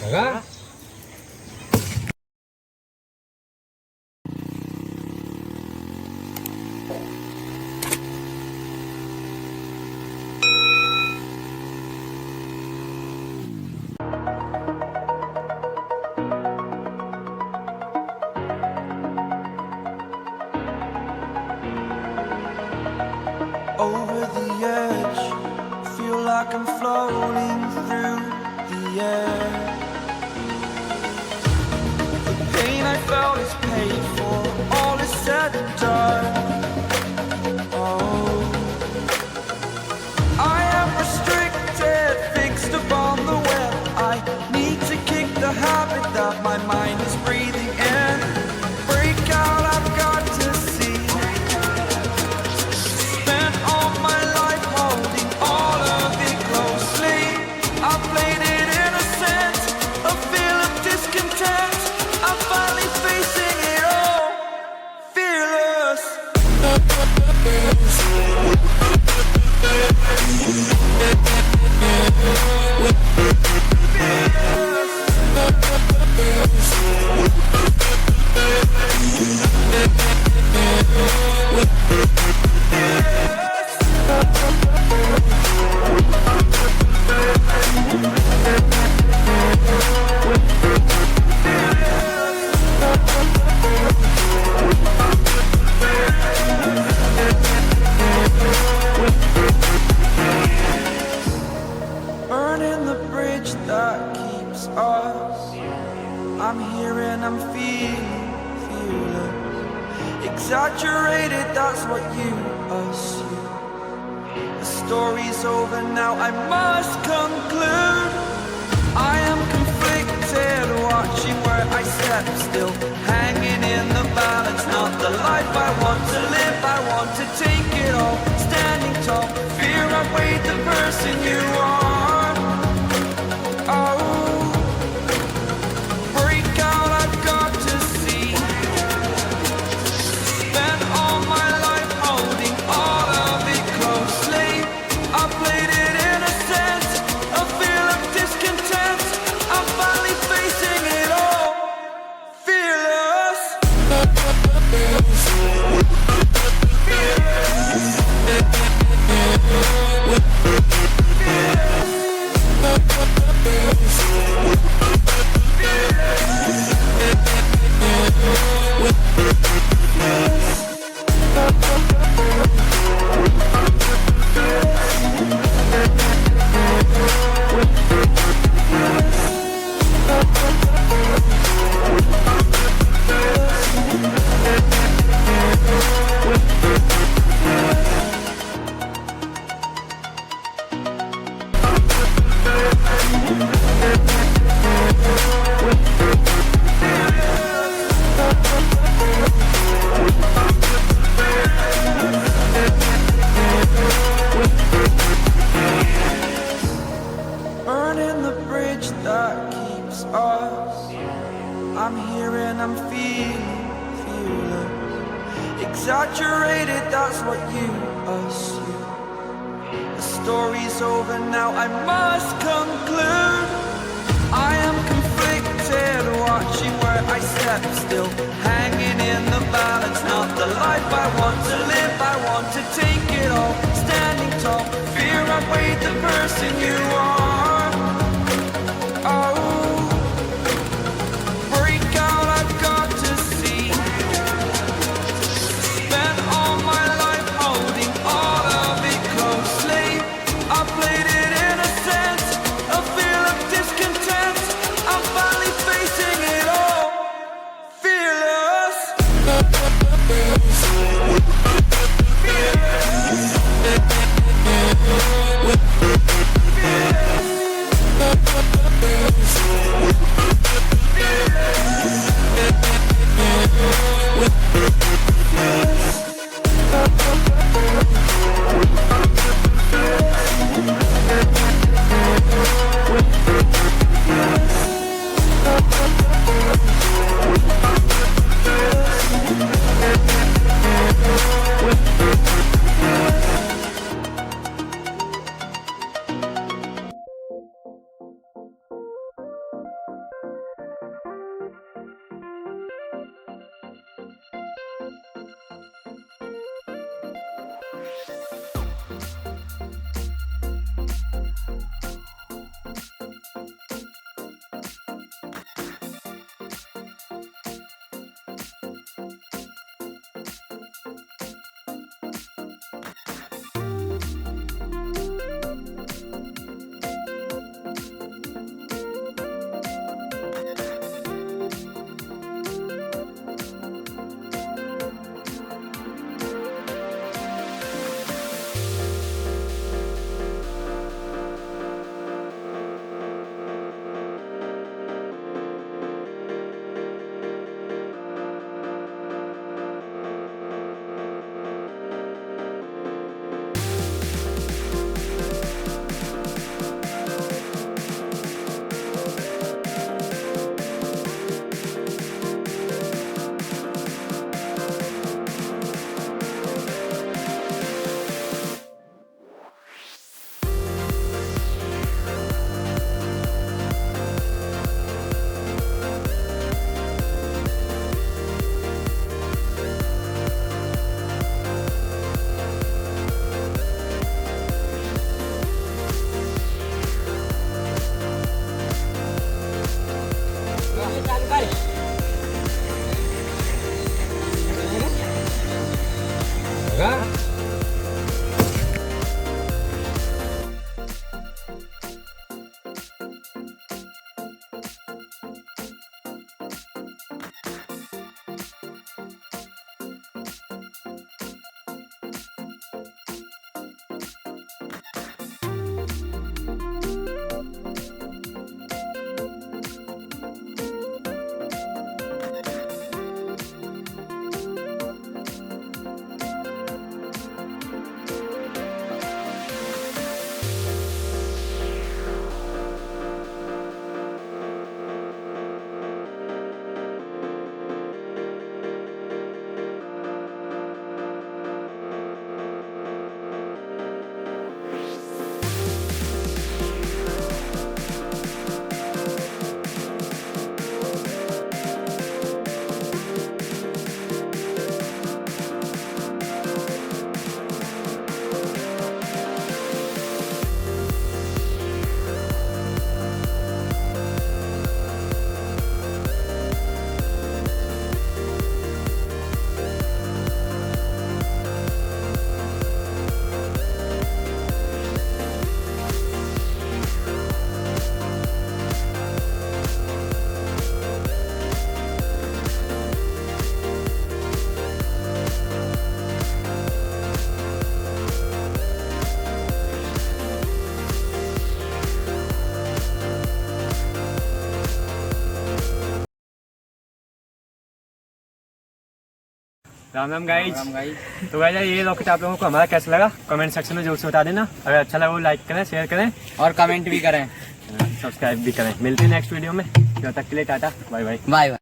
Tara! Over the edge, feel like I'm floating through the air. The pain I felt is paid for, all is said and done. Oh, I am restricted, fixed upon the web. I need to kick the habit that my mind is breathing in. Break out, I've got to see. Burning the bridge that keeps us. I'm here and I'm feeling fearless. Exaggerated, that's what you assume. The story's over now, I must conclude. I am conflicted, watching where I step still, hanging in the balance. Not the life I want to live, I want to take it all. Standing tall, fear outweighed the person you are. Oh, break out, I've got to see. Spent all my life holding all of it closely. I played it innocent, a feel of discontent. I'm finally facing it all, fearless. Burning the bridge that keeps us. I'm here and I'm feeling fearless. Exaggerated, that's what you assume. The story's over now, I must conclude. I am conflicted, watching where I step still, hanging in the balance. Not the life I want to live, I want to take it all. Standing tall, fear outweighed the person you are. Oh, break out, I've got to see. Spent all my life holding all of it closely. I played it innocent, a feel of discontent. I'm finally facing it all, fearless. Ram Ram guys. तो guys ये rocket आप लोगों को हमारा कैसा लगा comment section में जरूर से बता देना। अगर अच्छा लगा वो लाइक करें, शेयर करें और कमेंट भी करें, सब्सक्राइब भी करें। मिलते हैं नेक्स्ट वीडियो में, तब तक के लिए tata bye bye. Bye bye.